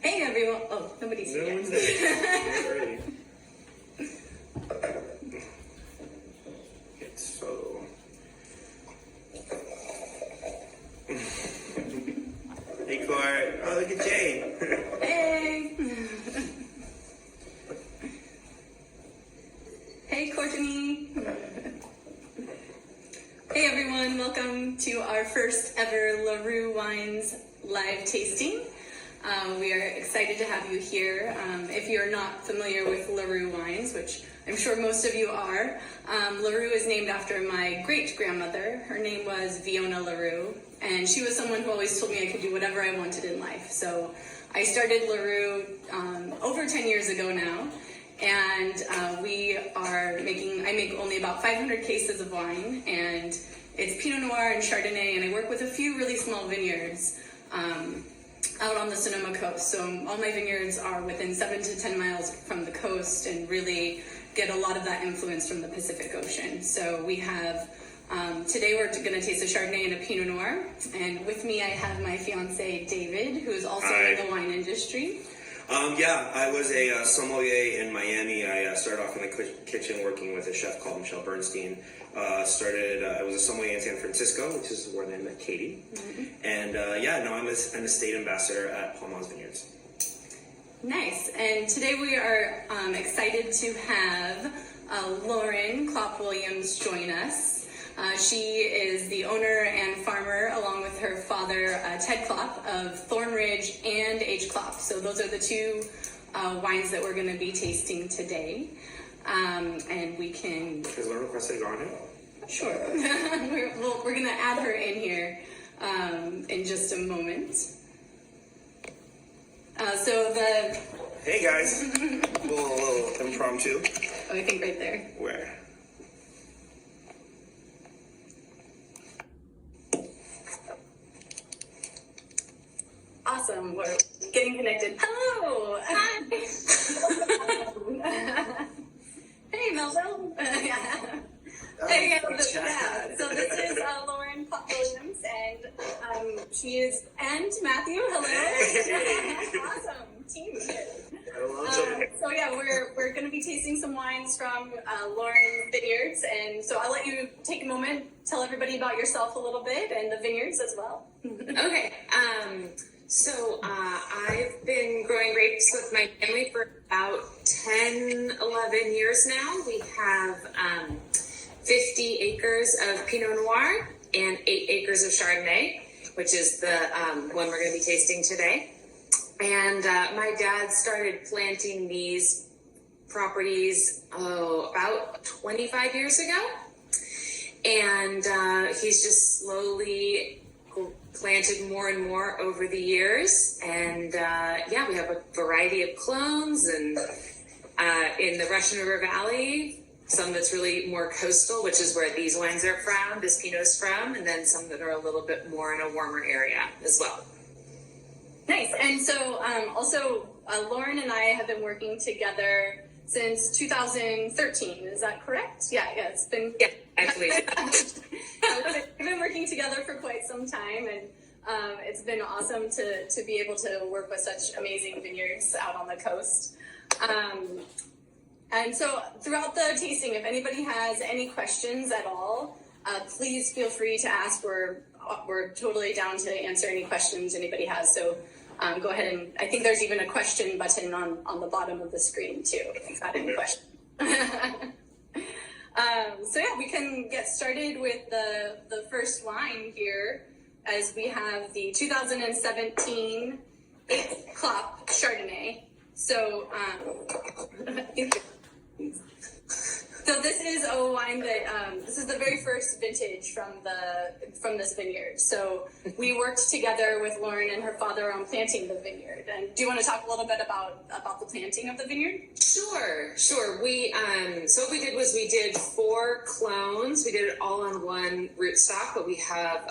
Hey everyone! Oh, nobody's here yet. So. Hey, Court. Oh, look at Jane. Hey! Hey, Courtney! Hey everyone, welcome to our first ever LaRue Wines live tasting. We are excited to have you here. If you're not familiar with LaRue Wines, which I'm sure most of you are, LaRue is named after my great-grandmother. Her name was Fiona LaRue, and she was someone who always told me I could do whatever I wanted in life. So I started LaRue over 10 years ago now, and I make only about 500 cases of wine, and it's Pinot Noir and Chardonnay, and I work with a few really small vineyards out on the Sonoma coast. So all my vineyards are within 7 to 10 miles from the coast and really get a lot of that influence from the Pacific Ocean. So we have, today we're going to taste a Chardonnay and a Pinot Noir. And with me I have my fiance David, who is also in the wine industry. I was a sommelier in Miami. I started off in the kitchen working with a chef called Michelle Bernstein. I was a sommelier in San Francisco, which is where I met Katie. Mm-hmm. And now I'm an estate ambassador at Palmas Vineyards. Nice. And today we are excited to have Lauren Klopp Williams join us. She is the owner and farmer, along with her father, Ted Klopp, of Thorn and H. Klopp. So those are the two wines that we're going to be tasting today. And we can... Is Lauren requested to go on it? Sure. We're going to add her in here in just a moment. Hey guys. a little impromptu. Oh, I think right there. Where? Awesome. We're getting connected. Hello. Hi. Hey, Melville. Hey, so this is Lauren Klopp Williams, and and Matthew. Hello. Hey. Awesome team here. We're going to be tasting some wines from Lauren's vineyards, and so I'll let you take a moment, tell everybody about yourself a little bit and the vineyards as well. Okay. So I've been growing grapes with my family for about 10, 11 years now. We have 50 acres of Pinot Noir and 8 acres of Chardonnay, which is the one we're going to be tasting today. And my dad started planting these properties about 25 years ago. And he's just slowly planted more and more over the years, and we have a variety of clones, and in the Russian River Valley, some that's really more coastal, which is where these wines are from, this Pinot's from, and then some that are a little bit more in a warmer area as well. Nice. And so also Lauren and I have been working together since 2013. Is that correct? Yeah, it's been... Yeah, actually. We've been working together for quite some time, and it's been awesome to be able to work with such amazing vineyards out on the coast. And so throughout the tasting, if anybody has any questions at all, please feel free to ask. We're totally down to answer any questions anybody has. So go ahead, and I think there's even a question button on the bottom of the screen too, if you've got any questions. We can get started with the first wine here, as we have the 2017 H. Klopp Chardonnay. So this is a wine that this is the very first vintage from this vineyard. So we worked together with Lauren and her father on planting the vineyard. And do you want to talk a little bit about the planting of the vineyard? Sure. We so what we did was we did 4 clones. We did it all on one rootstock, but we have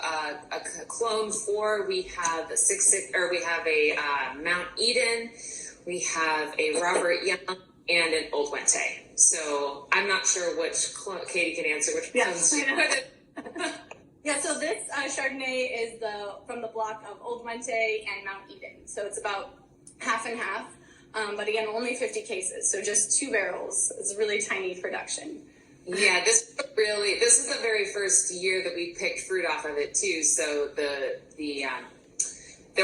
a clone 4. We have a Mount Eden. We have a Robert Young and an Old Wente. So I'm not sure which Katie can answer which clones. Yeah, so this Chardonnay is from the block of Old Wente and Mount Eden. So it's about half and half. But again, only 50 cases, so just 2 barrels. It's a really tiny production. Yeah, this is the very first year that we picked fruit off of it too. So there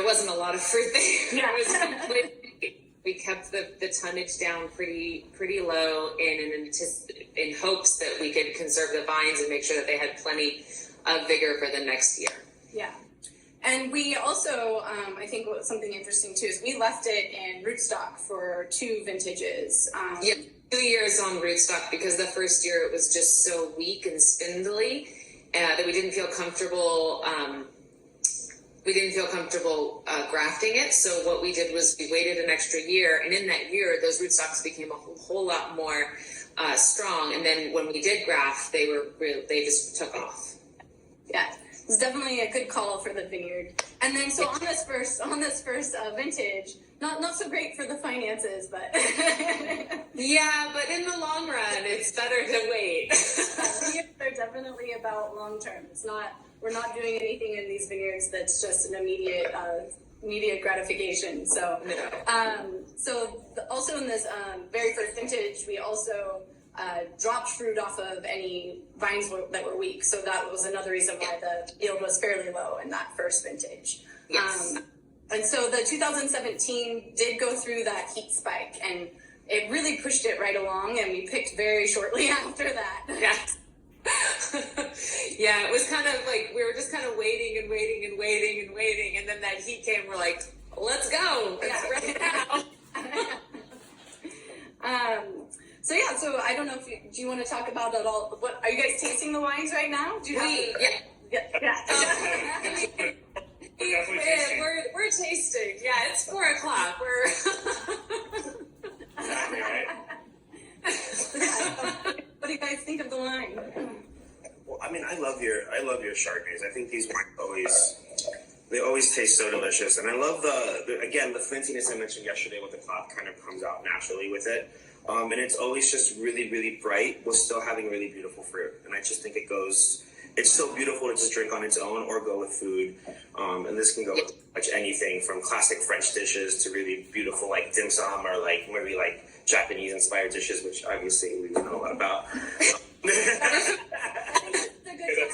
wasn't a lot of fruit there. Yeah. We kept the tonnage down pretty low in hopes that we could conserve the vines and make sure that they had plenty of vigor for the next year. Yeah. And we also, I think something interesting too is we left it in rootstock for 2 vintages. Yeah, 2 years on rootstock because the first year it was just so weak and spindly that we didn't feel comfortable. Grafting it. So what we did was we waited an extra year, and in that year, those rootstocks became a whole lot more strong. And then when we did graft, they just took off. Yeah. It's definitely a good call for the vineyard. And then, so on this first vintage, not so great for the finances, but yeah, but in the long run, it's better to wait. They're definitely about long term. We're not doing anything in these vineyards that's just an immediate gratification. So, also in this very first vintage, we also dropped fruit off of any vines that were weak. So that was another reason why the yield was fairly low in that first vintage. Yes. And so the 2017 did go through that heat spike, and it really pushed it right along, and we picked very shortly after that. Yes. Yeah, it was kind of like we were just kind of waiting, and then that heat came. We're like, let's go. It's ready now. So I don't know if do you want to talk about it all? What are you guys tasting the wines right now? Do you We're tasting. Yeah, it's 4:00. What do you guys think of the wine? Well, I mean, I love your Chardonnays. I think these wines always taste so delicious, and I love the flintiness I mentioned yesterday with the Klopp kind of comes out naturally with it. And it's always just really, really bright while still having really beautiful fruit. And I just think it's so beautiful to just drink on its own or go with food. And this can go with pretty much anything from classic French dishes to really beautiful like dim sum or like maybe like Japanese inspired dishes, which obviously we know a lot about.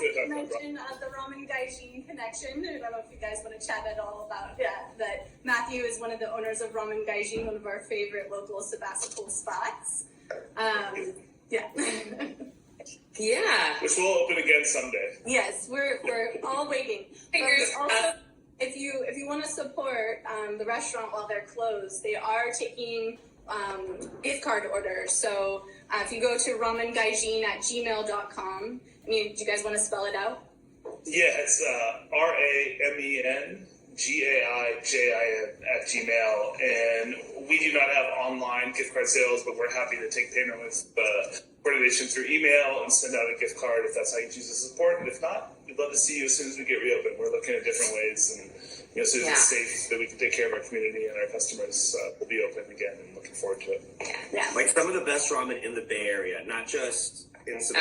To mention the ramen gaijin connection. I don't know if you guys want to chat at all about that. Matthew is one of the owners of Ramen Gaijin, one of our favorite local Sebastopol spots. Yeah. Yeah. Which will open again someday. Yes, we're all waiting. Fingers also, if you want to support the restaurant while they're closed, they are taking gift card orders. So if you go to ramengaijin@gmail.com, do you guys want to spell it out? Yeah, it's RAMENGAIJIN @gmail, and we do not have online gift card sales, but we're happy to take payment with coordination through email and send out a gift card if that's how you choose to support. And if not, we'd love to see you as soon as we get reopened. We're looking at different ways, and as soon as it's safe that we can take care of our community and our customers, we'll be open again and looking forward to it. Yeah. Like some of the best ramen in the Bay Area, not just in some.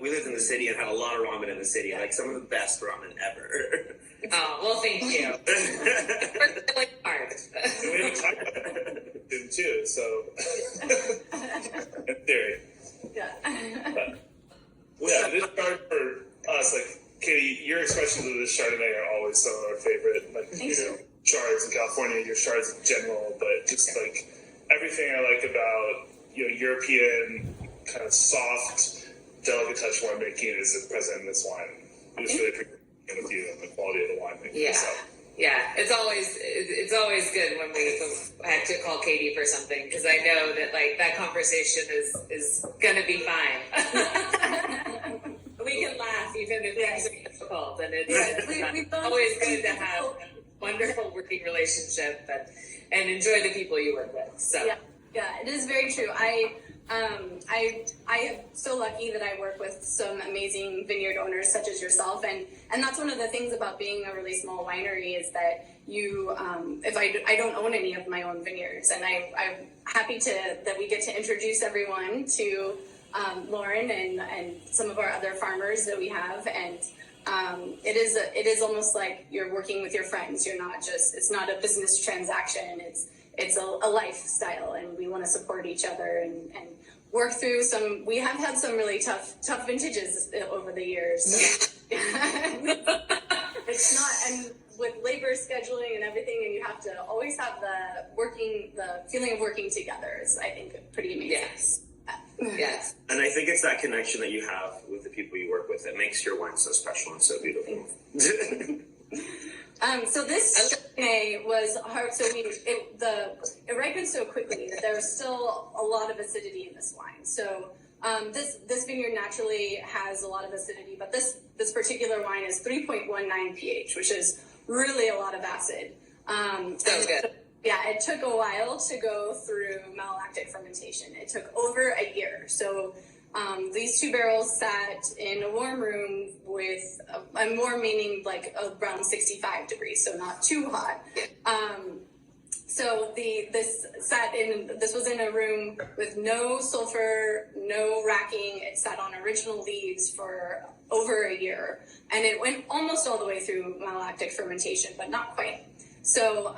We lived in the city and had a lot of ramen in the city. Like some of the best ramen ever. Oh, well, thank you. We're really hard. And we haven't talked about it too, so in theory. Yeah. This chard for us, like Katie, your expressions of this Chardonnay are always some of our favorite. Like chards in California, your chards in general, but just like everything I like about European kind of soft, delicate touch winemaking is present in this wine. We just really appreciate it with you and the quality of the winemaking. Yeah. So. Yeah, it's always good when we have to call Katie for something, because I know that like that conversation is gonna be fine. We can laugh even if things are difficult, and it's always good to have a wonderful working relationship and enjoy the people you work with. So yeah, it is very true. I am so lucky that I work with some amazing vineyard owners such as yourself, and that's one of the things about being a really small winery is that you, if I don't own any of my own vineyards, and I'm happy that we get to introduce everyone to Lauren and some of our other farmers that we have, and it is almost like you're working with your friends. It's not a business transaction. It's a lifestyle, and we want to support each other and work through we have had some really tough vintages over the years. It's not, and with labor scheduling and everything, and you have to always have the feeling of working together is, I think, pretty amazing. Yes. And I think it's that connection that you have with the people you work with that makes your wine so special and so beautiful. So this Chardonnay was hard. So it ripened so quickly that there was still a lot of acidity in this wine. So this vineyard naturally has a lot of acidity, but this particular wine is 3.19 pH, which is really a lot of acid. So good. Yeah, it took a while to go through malolactic fermentation. It took over a year. So these 2 barrels sat in a warm room with a warm meaning like around 65 degrees, so not too hot. So this was in a room with no sulfur, no racking. It sat on original leaves for over a year, and it went almost all the way through malolactic fermentation, but not quite. So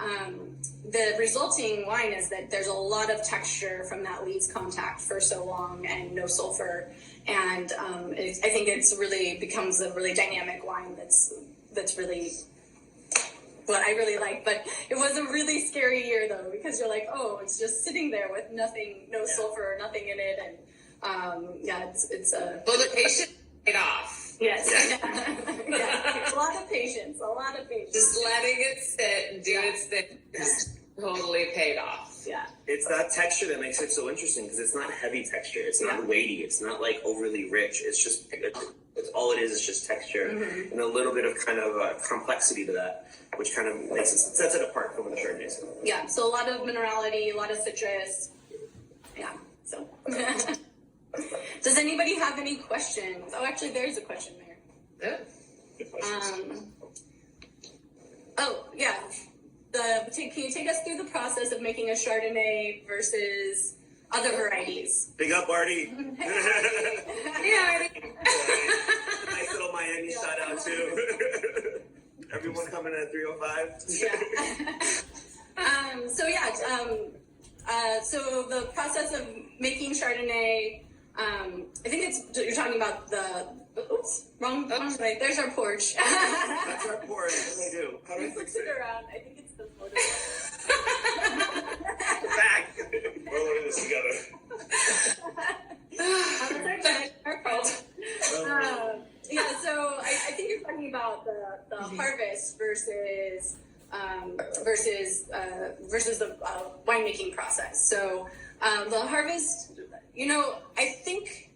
the resulting wine is that there's a lot of texture from that leaves contact for so long, and no sulfur, and I think it's really becomes a really dynamic wine that's really what I really like. But it was a really scary year though, because you're like, oh, it's just sitting there with nothing, no sulfur, nothing in it, and it's a Well, the patience paid off. Yes. Yeah. A lot of patience. Just letting it sit and do its thing just totally paid off. Yeah. It's that texture that makes it so interesting, because it's not heavy texture. It's not weighty. It's not like overly rich. It's just, it's all it is just texture and a little bit of kind of complexity to that, which kind of sets it apart from the Chardonnays. Yeah. So a lot of minerality, a lot of citrus. Yeah. So. Does anybody have any questions? Oh, actually, there's a question there. Good questions. Oh, yeah. Can you take us through the process of making a Chardonnay versus other varieties? Big up, Artie. Yeah. Nice little Miami shout out too. Everyone coming in at 305. Yeah. So the process of making Chardonnay. I think you're talking about wrong way. There's our porch. That's our porch. What do I do? How do I fix it? Around. I think it's the photo. Back. We're learning this together. Our fault. Yeah, so I think you're talking about the harvest versus the winemaking process. So the harvest, I think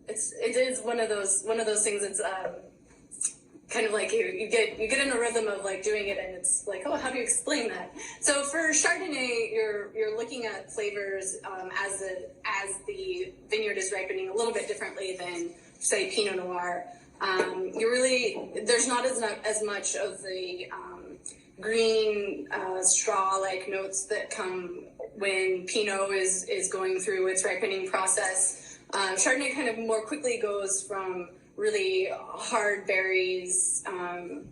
it is one of those things that's kind of like you get in a rhythm of like doing it, and it's like, oh, how do you explain that? So for Chardonnay, you're looking at flavors as the vineyard is ripening a little bit differently than, say, Pinot Noir. There's not as much of the green straw-like notes that come when Pinot is going through its ripening process. Chardonnay kind of more quickly goes from really hard berries, and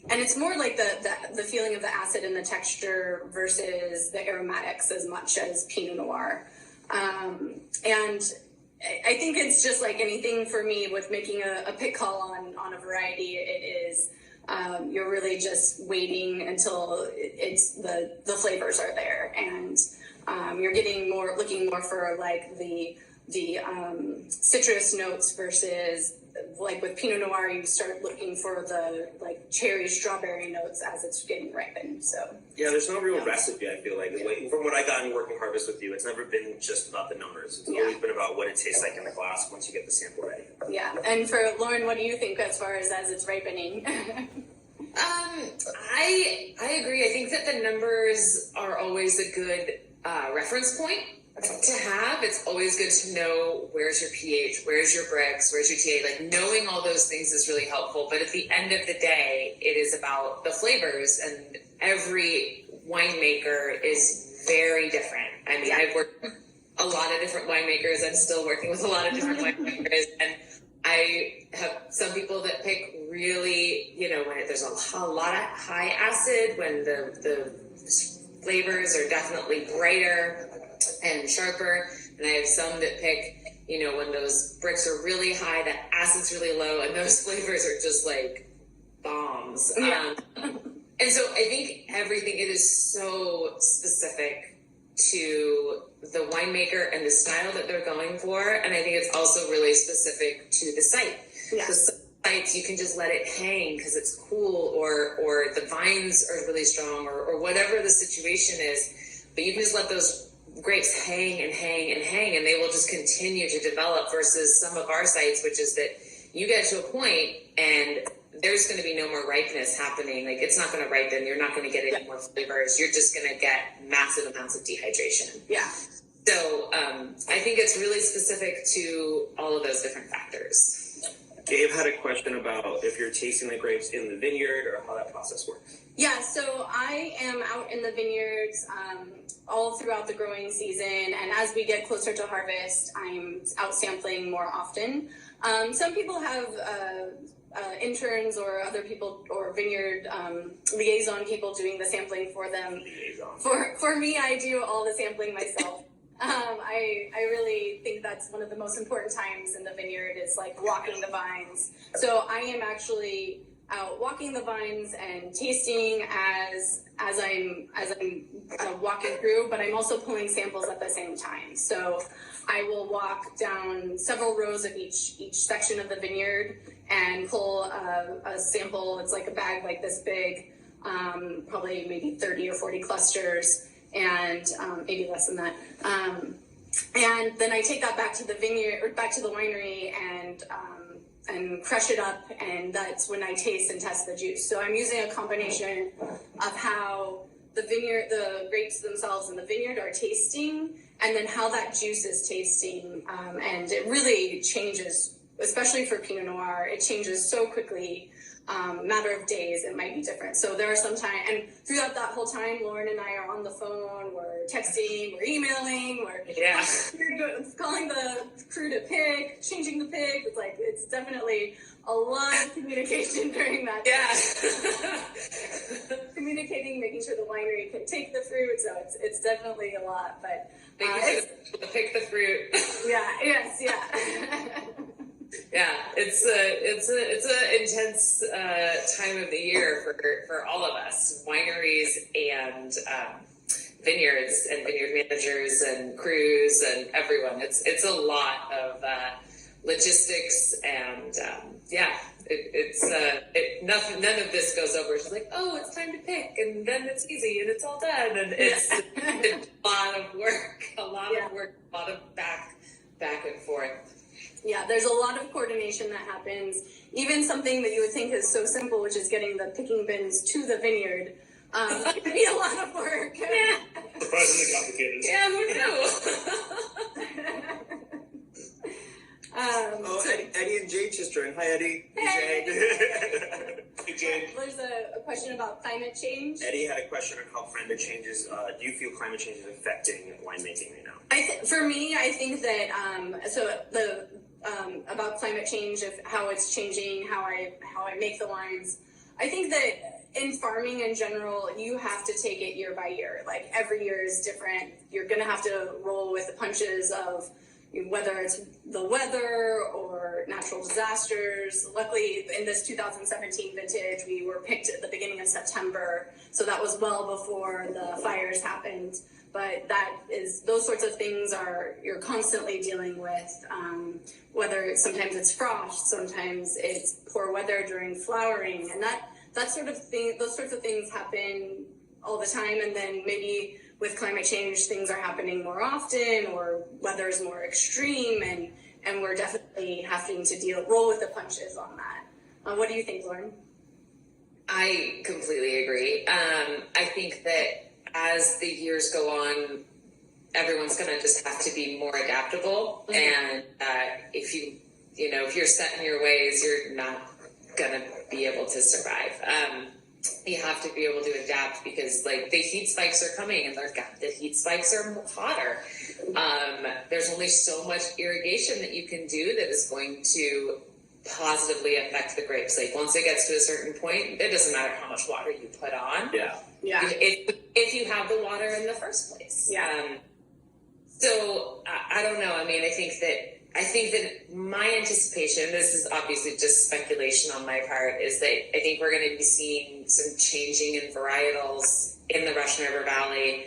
it's more like the feeling of the acid and the texture versus the aromatics as much as Pinot Noir. And I think it's just like anything for me with making a pick call on a variety. It is you're really just waiting until it's the flavors are there, and you're looking more for like the citrus notes versus like with Pinot Noir, you start looking for the like cherry, strawberry notes as it's getting ripened. So yeah, there's no real recipe. I feel like from what I got in working harvest with you, it's never been just about the numbers. It's always been about what it tastes like in the glass once you get the sample ready. Yeah, and for Lauren, what do you think as far as it's ripening? I agree. I think that the numbers are always a good reference point to have. It's always good to know where's your pH, where's your Brix, where's your TA. Like knowing all those things is really helpful. But at the end of the day, it is about the flavors, and every winemaker is very different. I mean, I've worked with a lot of different winemakers. I'm still working with a lot of different winemakers, and I I have some people that pick really, when there's a lot of high acid, when the flavors are definitely brighter and sharper. And I have some that pick, when those bricks are really high, the acid's really low, and those flavors are just like bombs. Yeah. And so I think it is so specific to the winemaker and the style that they're going for. And I think it's also really specific to the site. Yeah. So some sites you can just let it hang because it's cool, or the vines are really strong, or whatever the situation is. But you can just let those grapes hang and hang and hang, and they will just continue to develop, versus some of our sites, which is that you get to a point and there's going to be no more ripeness happening. Like, it's not going to ripen. You're not going to get any more flavors. You're just going to get massive amounts of dehydration. Yeah. So I think it's really specific to all of those different factors. Dave had a question about if you're tasting the grapes in the vineyard or how that process works. Yeah, so I am out in the vineyards all throughout the growing season, and as we get closer to harvest, I'm out sampling more often. Some people have interns or other people or vineyard liaison people doing the sampling for them. For me, I do all the sampling myself. I really think that's one of the most important times in the vineyard, is like walking the vines. So I am actually out walking the vines and tasting as I'm walking through, but I'm also pulling samples at the same time. So I will walk down several rows of each section of the vineyard and pull a sample. It's like a bag like this big, probably maybe 30 or 40 clusters, and maybe less than that. And then I take that back to the vineyard, or back to the winery, and crush it up, and that's when I taste and test the juice. So I'm using a combination of how the grapes themselves in the vineyard are tasting, and then how that juice is tasting. And it really changes, especially for Pinot Noir, it changes so quickly. Matter of days, it might be different. So there are some time, and throughout that whole time, Lauren and I are on the phone, we're texting, we're emailing, we're calling the crew to pick, changing the pick. It's definitely a lot of communication during that time. Yeah. Communicating, making sure the winery can take the fruit. So it's definitely a lot, but pick the fruit. Yeah. Yeah, it's a intense time of the year for all of us, wineries and vineyards and vineyard managers and crews and everyone. It's a lot of logistics, and none of this goes over. It's like, oh, it's time to pick, and then it's easy and it's all done, and it's a lot of work, a lot of back and forth. Yeah, there's a lot of coordination that happens. Even something that you would think is so simple, which is getting the picking bins to the vineyard, it can be a lot of work. Yeah. Surprisingly complicated. Yeah, who knew? Eddie and Jade just joined. Hi, Eddie. Hey. Hey, Jade. There's a question about climate change. Eddie had a question on how climate change is. Do you feel climate change is affecting winemaking right now? For me, I think that about climate change, of how it's changing, how I make the wines. I think that in farming in general, you have to take it year by year. Like, every year is different. You're going to have to roll with the punches of whether it's the weather or natural disasters. Luckily, in this 2017 vintage, we were picked at the beginning of September, so that was well before the fires happened. But those sorts of things you're constantly dealing with, whether sometimes it's frost, sometimes it's poor weather during flowering, and that sort of thing, those sorts of things happen all the time. And then maybe with climate change, things are happening more often, or weather is more extreme, and we're definitely having to roll with the punches on that. What do you think, Lauren? I completely agree. I think that as the years go on, everyone's going to just have to be more adaptable. Mm-hmm. And if you're set in your ways, you're not going to be able to survive. You have to be able to adapt, because the heat spikes are coming, and the heat spikes are hotter. There's only so much irrigation that you can do that is going to positively affect the grapes. Like once it gets to a certain point, it doesn't matter how much water you put on. Yeah. If you have the water in the first place. Yeah. So I don't know. I mean, I think that my anticipation, this is obviously just speculation on my part, is that I think we're going to be seeing some changing in varietals in the Russian River Valley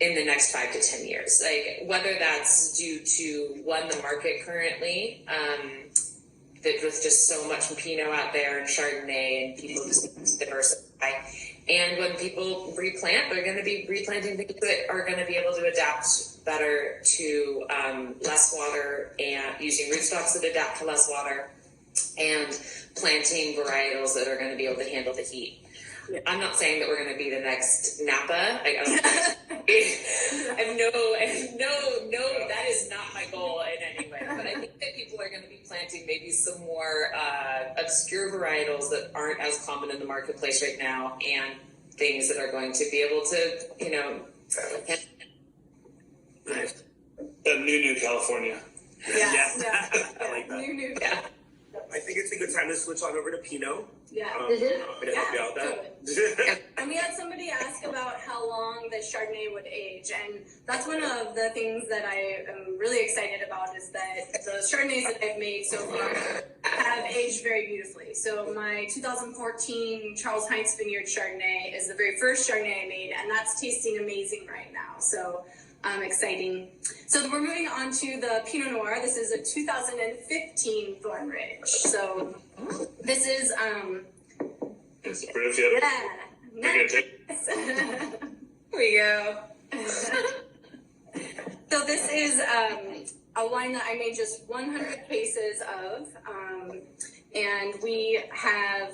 in the next 5 to 10 years. Like whether that's due to the market currently, that with just so much Pinot out there and Chardonnay and people just diversify. And when people replant, they're going to be replanting things that are going to be able to adapt better to less water and using rootstocks that adapt to less water and planting varietals that are going to be able to handle the heat. Yeah. I'm not saying that we're going to be the next Napa. I have no, that is not my goal in any way. But I think that people are going to be planting maybe some more obscure varietals that aren't as common in the marketplace right now, and things that are going to be able to, The new California. Yeah. I like that. New. Yeah. I think it's a good time to switch on over to Pinot. Yeah. I'm going to help you out with that. And we had somebody ask about how long the Chardonnay would age, and that's one of the things that I am really excited about, is that the Chardonnays that I've made so far have aged very beautifully. So my 2014 Charles Heinz Vineyard Chardonnay is the very first Chardonnay I made, and that's tasting amazing right now. So exciting. So we're moving on to the Pinot Noir. This is a 2015 Thorn Ridge. So this is It's pretty good. nice. Here we go. So this is a wine that I made just 100 cases of, and we have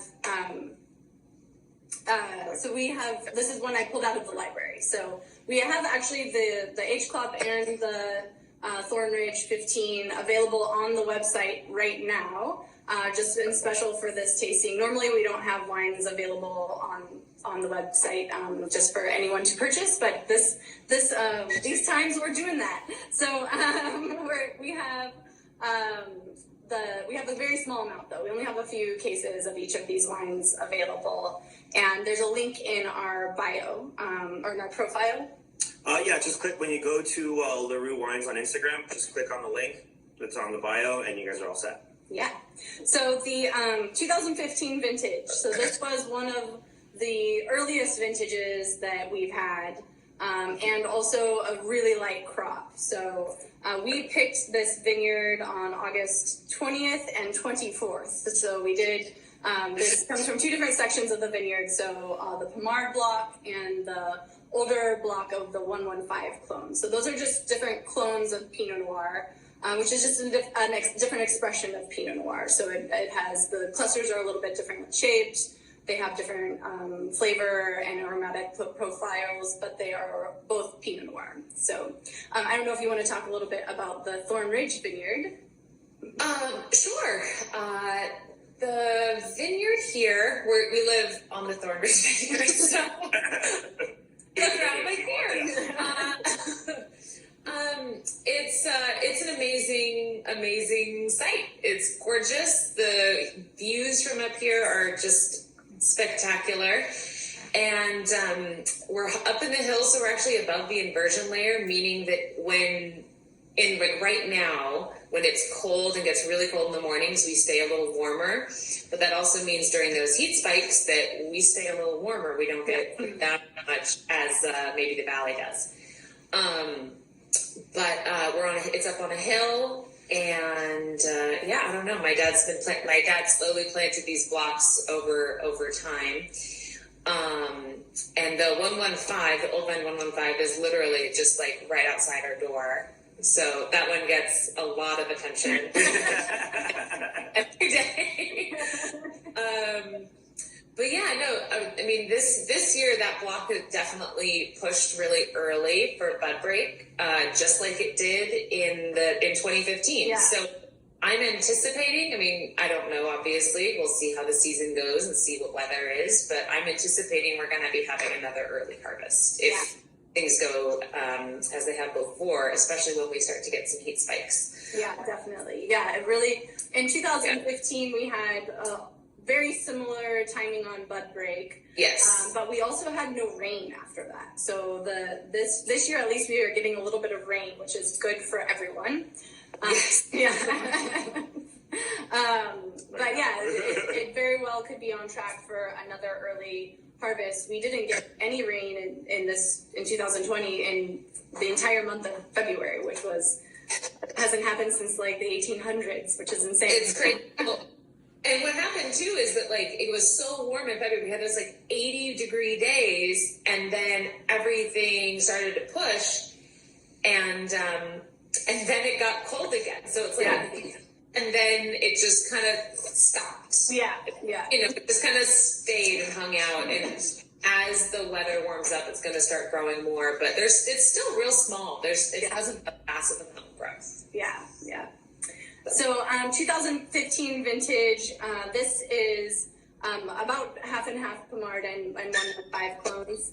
this is one I pulled out of the library. So we have actually the H. Klopp and the Thorn Ridge 15 available on the website right now, just in special for this tasting. Normally we don't have wines available on the website just for anyone to purchase, but these times we're doing that. So we have a very small amount, though. We only have a few cases of each of these wines available, and there's a link in our bio or in our profile. Just click when you go to LaRue Wines on Instagram. Just click on the link that's on the bio, and you guys are all set. Yeah. So the 2015 vintage. So this was one of the earliest vintages that we've had, and also a really light crop. So we picked this vineyard on August 20th and 24th. So we did, this comes from two different sections of the vineyard. So the Pomard block and the older block of the 115 clone. So those are just different clones of Pinot Noir, which is just a different expression of Pinot Noir. So it has, the clusters are a little bit differently shaped. They have different flavor and aromatic profiles, but they are both Pinot Noir. So I don't know if you want to talk a little bit about the Thorn Ridge vineyard. Sure. The vineyard here, we live on the Thorn Ridge vineyard, so look around my here. It's an amazing site. It's gorgeous. The views from up here are just spectacular. And we're up in the hills, so we're actually above the inversion layer, meaning that right now, when it's cold and gets really cold in the mornings, we stay a little warmer. But that also means during those heat spikes that we stay a little warmer. We don't get that much as maybe the valley does. But it's up on a hill, and I don't know. My dad slowly planted these blocks over time. And the 115, the old man 115, is literally just like right outside our door. So that one gets a lot of attention every day. But yeah, no, I mean, this year that block has definitely pushed really early for bud break, just like it did in 2015. Yeah. So I'm anticipating, I mean, I don't know, obviously, we'll see how the season goes and see what weather is, but I'm anticipating we're going to be having another early harvest. things go as they have before, especially when we start to get some heat spikes. Yeah, definitely. Yeah, it really, in 2015, we had very similar timing on bud break. Yes. But we also had no rain after that. So this year, at least, we are getting a little bit of rain, which is good for everyone. Yeah. But yeah, it very well could be on track for another early harvest. We didn't get any rain in 2020 in the entire month of February, which hasn't happened since like the 1800s, which is insane. It's crazy. And what happened too is that like it was so warm in February. We had those like 80-degree days, and then everything started to push, and then it got cold again. So it's like, and then it just kind of stopped. Yeah. It just kind of stayed and hung out. And as the weather warms up, it's going to start growing more. But it's still real small. It hasn't a massive amount of growth. Yeah. So 2015 vintage. This is about half and half Pomard and 1 to 5 clones.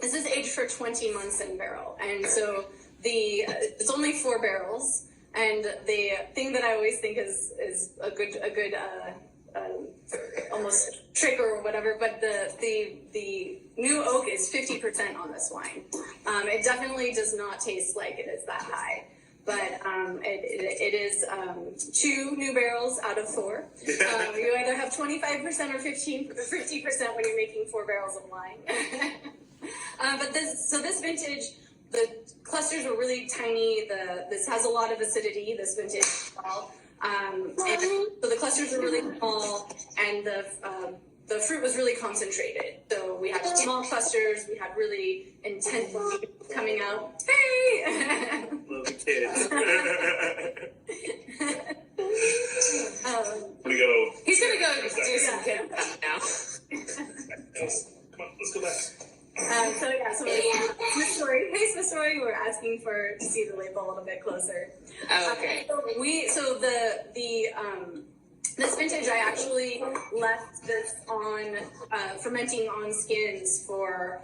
This is aged for 20 months in barrel, and so it's only 4 barrels. And the thing that I always think is a good almost trick or whatever, but the new oak is 50% on this wine. It definitely does not taste like it is that high, but it is 2 new barrels out of 4. You either have 25% or 50% when you're making 4 barrels of wine. But this vintage, the clusters were really tiny. This has a lot of acidity, this vintage as well. And so the clusters were really small, and the fruit was really concentrated. So we had small clusters, we had really intense leaves coming out. Hey! Love the kids. He's gonna go do some kid stuff now. Come on, let's go back. So Miss Story, hey Miss Story, we're asking to see the label a little bit closer. Oh, okay. This vintage, I actually left this on fermenting on skins for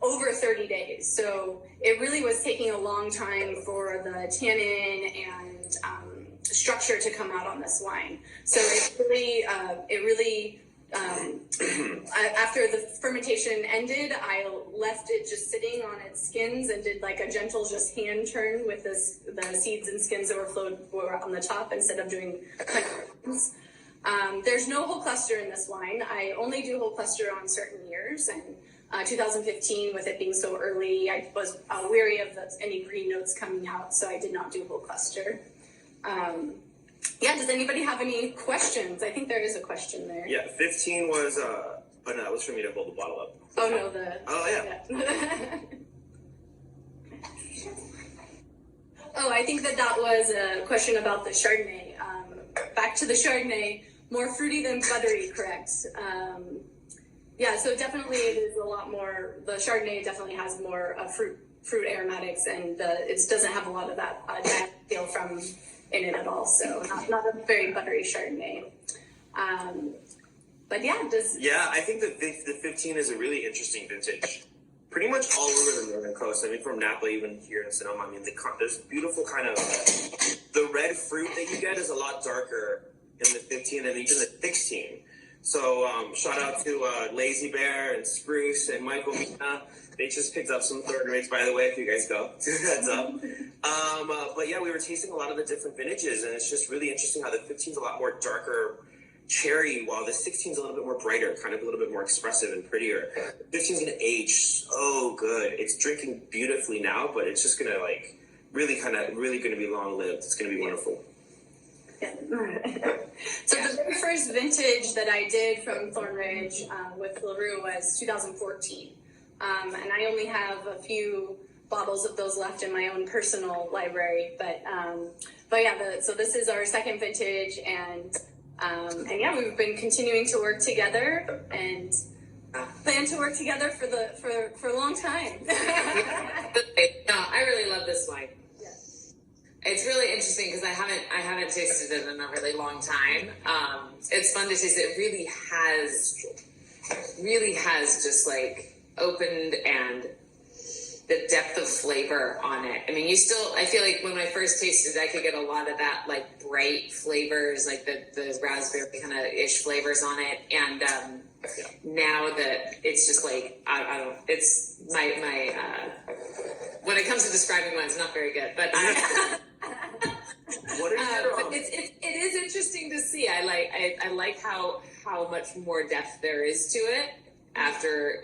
over 30 days. So it really was taking a long time for the tannin and structure to come out on this wine. So it really after the fermentation ended, I left it just sitting on its skins and did like a gentle just hand turn with the seeds and skins that were on the top instead of doing turns. There's no whole cluster in this wine. I only do whole cluster on certain years, and 2015, with it being so early, I was weary of any green notes coming out, so I did not do whole cluster. Does anybody have any questions? I think there is a question there. Yeah, 15 was, oh no, that was for me to hold the bottle up. Oh no, I think that was a question about the Chardonnay. Back to the Chardonnay, more fruity than buttery, correct? So definitely it is a lot more, the Chardonnay definitely has more fruit aromatics, and it doesn't have a lot of that feel from in it at all, so not a very buttery Chardonnay. I think the 15 is a really interesting vintage. Pretty much all over the northern coast. I mean, from Napa, even here in Sonoma. I mean, there's beautiful kind of the red fruit that you get is a lot darker in the 15 than even the 16. So shout out to Lazy Bear and Spruce and Michael Mina. They just picked up some third rates, by the way, if you guys go. Heads up. We were tasting a lot of the different vintages, and it's just really interesting how the 15 is a lot more darker cherry, while the 16 is a little bit more brighter, kind of a little bit more expressive and prettier. The 15 is going to age so good. It's drinking beautifully now, but it's just going to really going to be long-lived. It's going to be wonderful. Yeah. So the very first vintage that I did from Thorn Ridge with LaRue was 2014. And I only have a few bottles of those left in my own personal library, so this is our second vintage, and we've been continuing to work together and plan to work together for a long time. No, I really love this wine. Yes. It's really interesting because I haven't tasted it in a really long time. It's fun to taste. It really has just like opened and the depth of flavor on it. I mean, I feel like when I first tasted it, I could get a lot of that like bright flavors, like the raspberry kind of ish flavors on it. And now that it's just like, I don't, it's my when it comes to describing wine, it's not very good, but What are but it is interesting to see. I like how much more depth there is to it after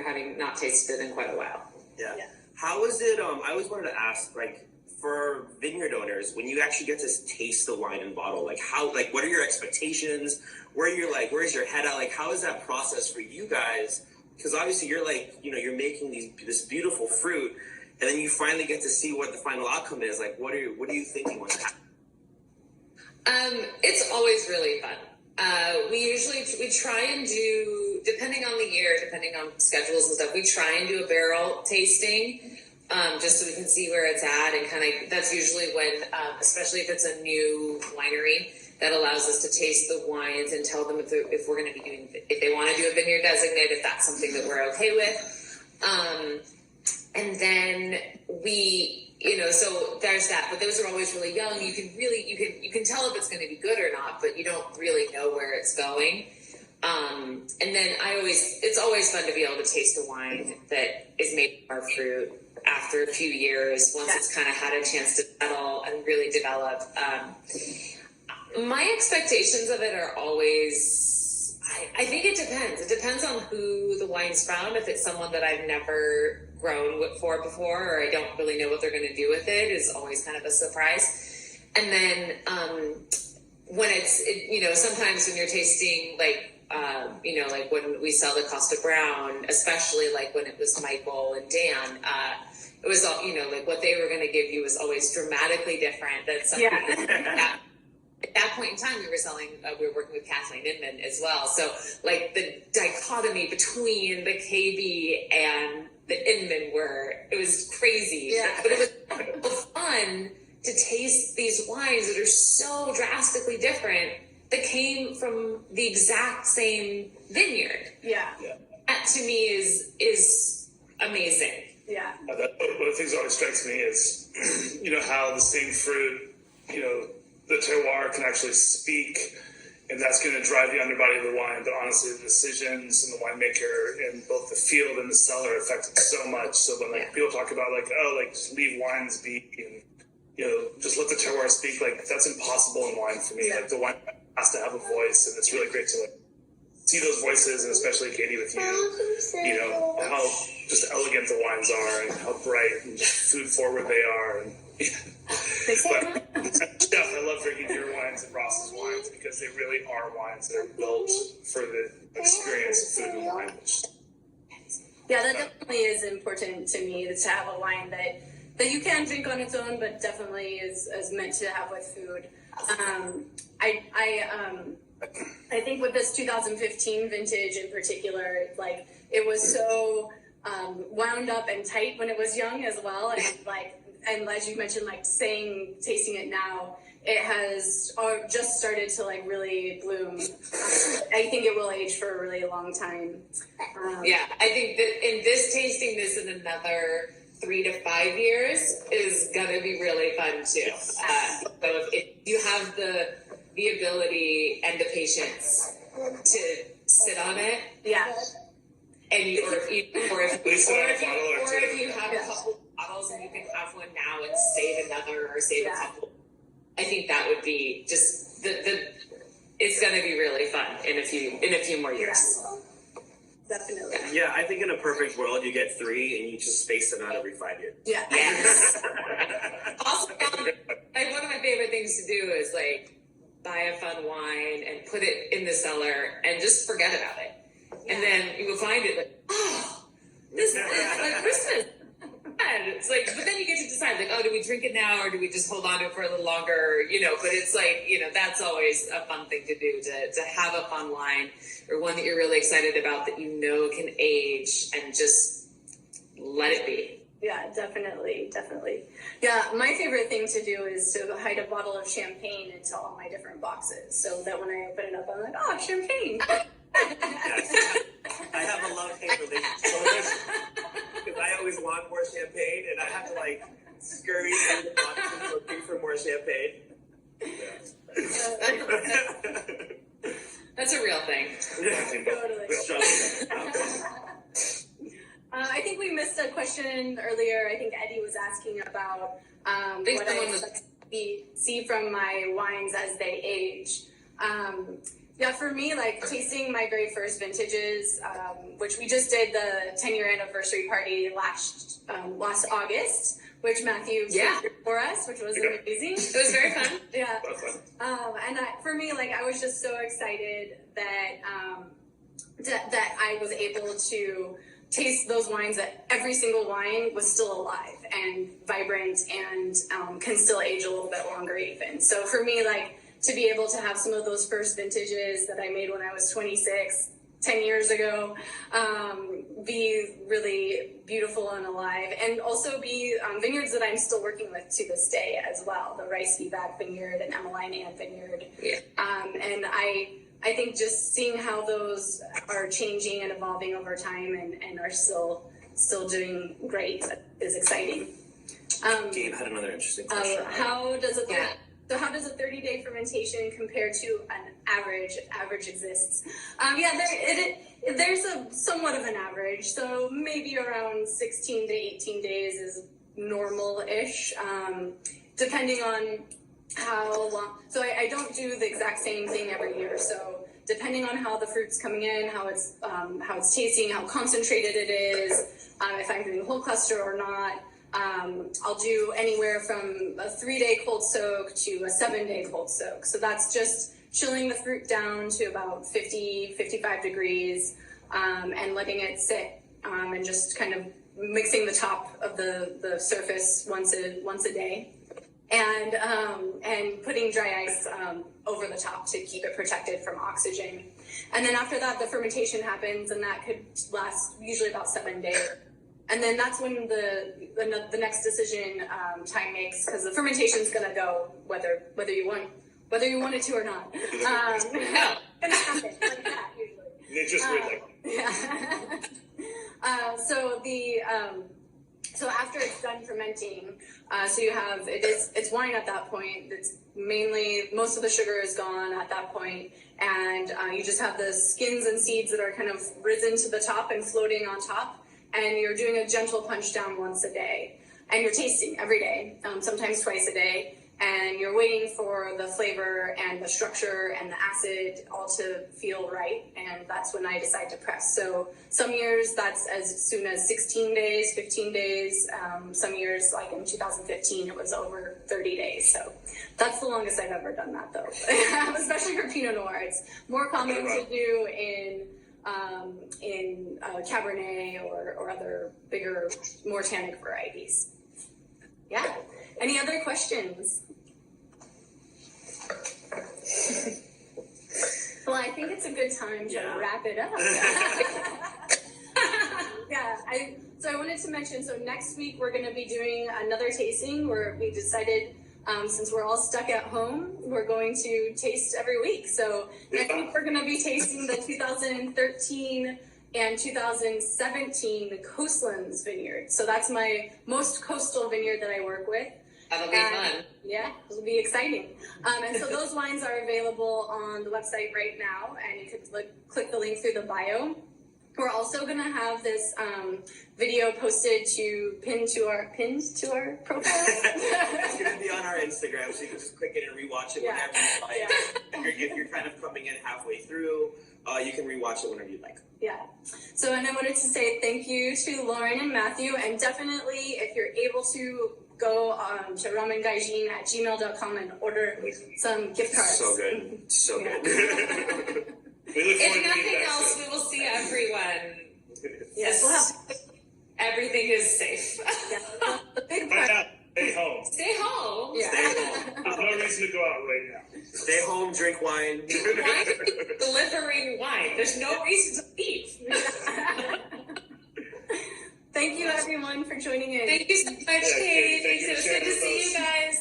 having not tasted it in quite a while. Yeah. How is it? I always wanted to ask, like, for vineyard owners, when you actually get to taste the wine in bottle, like, what are your expectations? Where's your head at? Like, how is that process for you guys? Because obviously you're like, you're making this beautiful fruit, and then you finally get to see what the final outcome is. Like, what are you thinking when that happens? It's always really fun. We try and do, depending on the year, depending on schedules and stuff, we try and do a barrel tasting, just so we can see where it's at, and kind of, that's usually when, especially if it's a new winery, that allows us to taste the wines and tell them if we're going to be doing, if they want to do a vineyard designate, if that's something that we're okay with. And then so there's that, but those are always really young. You can tell if it's going to be good or not, but you don't really know where it's going. And then it's always fun to be able to taste a wine that is made from our fruit after a few years, once it's kind of had a chance to settle and really develop. My expectations of it are always, I think it depends. It depends on who the wine's from. If it's someone that I've never grown for before, or I don't really know what they're going to do with it, is always kind of a surprise. And then when sometimes when you're tasting like when we sell the Costa Brown, especially like when it was Michael and Dan, it was all, like what they were going to give you was always dramatically different than something at that point in time we were working with Kathleen Inman as well. So like the dichotomy between the KB and the Inman it was crazy. Yeah. But it was fun to taste these wines that are so drastically different that came from the exact same vineyard. Yeah. That to me is amazing. Yeah. One of the things that always strikes me is, how the same fruit, the terroir can actually speak, and that's going to drive the underbody of the wine. But honestly, the decisions and the winemaker and both the field and the cellar affect it so much. So when people talk about just leave wines be and just let the terroir speak, like that's impossible in wine for me. Like the wine has to have a voice, and it's really great to see those voices, and especially Katie with you, how just elegant the wines are and how bright and food forward they are. And but Jeff, I love drinking your wines and Ross's wines because they really are wines that are built for the experience of food and wine. Yeah, that definitely is important to me, to have a wine that you can drink on its own, but definitely is meant to have with food. I think with this 2015 vintage in particular, like it was so wound up and tight when it was young as well, and as you mentioned, like tasting it now, it has just started to like really bloom. I think it will age for a really long time. I think that in this tasting this in another 3 to 5 years is gonna be really fun too. So if you have the ability and the patience to sit on it, and if you have a couple bottles and you can have one now and save another or save a couple, I think that would be just it's going to be really fun in a few more years. Definitely. Yeah, I think in a perfect world you get 3 and you just space them out every 5 years. Yeah. Yes. Also, like one of my favorite things to do is like buy a fun wine and put it in the cellar and just forget about it. And then you will find it like, this is like Christmas. And it's like, but then you get to decide like, do we drink it now or do we just hold on to it for a little longer? But it's like, that's always a fun thing to do, to have a fun wine or one that you're really excited about that can age and just let it be. Yeah, definitely. Yeah, my favorite thing to do is to hide a bottle of champagne into all my different boxes so that when I open it up, I'm like, champagne. I have a love-hate relationship. want more champagne, and I have to like scurry through the boxes looking for more champagne. That's a real thing. Totally. I think we missed a question earlier. I think Eddie was asking about what I see from my wines as they age. Yeah, for me, like tasting my very first vintages, which we just did the 10-year anniversary party last August, which Matthew did for us, which was amazing. It was very fun. Yeah. And for me, like, I was just so excited that that I was able to taste those wines, that every single wine was still alive and vibrant and can still age a little bit longer even. So for me, like, to be able to have some of those first vintages that I made when I was 26, 10 years ago, be really beautiful and alive, and also be vineyards that I'm still working with to this day as well, the Rice Feedback Vineyard and Emmeline Ann Vineyard. Yeah. And I think just seeing how those are changing and evolving over time and are still doing great is exciting. Gabe had another interesting question. How does a 30-day fermentation compare to an average, if average exists? There's a somewhat of an average. So maybe around 16 to 18 days is normal-ish, depending on how long. So I don't do the exact same thing every year. So depending on how the fruit's coming in, how it's tasting, how concentrated it is, if I'm doing whole cluster or not. I'll do anywhere from a 3-day cold soak to a 7-day cold soak. So that's just chilling the fruit down to about 50, 55 degrees, and letting it sit, and just kind of mixing the top of the surface once a day, and putting dry ice over the top to keep it protected from oxygen. And then after that, the fermentation happens, and that could last usually about 7 days. And then that's when the next decision time makes, because the fermentation is going to go whether you want it to or not. It's going to happen like that usually. They just like. Yeah. So after it's done fermenting, so you have it's wine at that point. It's mainly, most of the sugar is gone at that point, and you just have the skins and seeds that are kind of risen to the top and floating on top. And you're doing a gentle punch down once a day, and you're tasting every day, sometimes twice a day, and you're waiting for the flavor and the structure and the acid all to feel right, and that's when I decide to press. So some years that's as soon as 16 days, 15 days. Some years, like in 2015, it was over 30 days. So that's the longest I've ever done that, though, especially for Pinot Noir. It's more common to do in Cabernet or other bigger, more tannic varieties. Yeah. Any other questions? Well, I think it's a good time to wrap it up. Yeah. So I wanted to mention, so next week we're going to be doing another tasting where we decided, since we're all stuck at home, we're going to taste every week. So next week we're going to be tasting the 2013 and 2017 Coastlands Vineyard. So that's my most coastal vineyard that I work with. That'll be fun. Yeah, it'll be exciting. And so those wines are available on the website right now, and you can click the link through the bio. We're also going to have this video posted pinned to our profile. It's going to be on our Instagram, so you can just click it and rewatch it whenever you like. If you're kind of coming in halfway through, you can rewatch it whenever you like. Yeah. So, and I wanted to say thank you to Lauren and Matthew, and definitely if you're able to go to ramengaijin@gmail.com and order some gift cards. So good. So good. We look forward If to nothing being else, we will see everyone. Yes, we'll have Everything is safe. the big Find part. out. Stay home. Stay home. Yeah. Stay home. There's no reason to go out right now. Stay home, drink wine. Why are you delivering wine? There's no reason to leave. Thank you, everyone, for joining in. Thank you so much, Kate. Thank you It was for good to sharing see with you us. guys.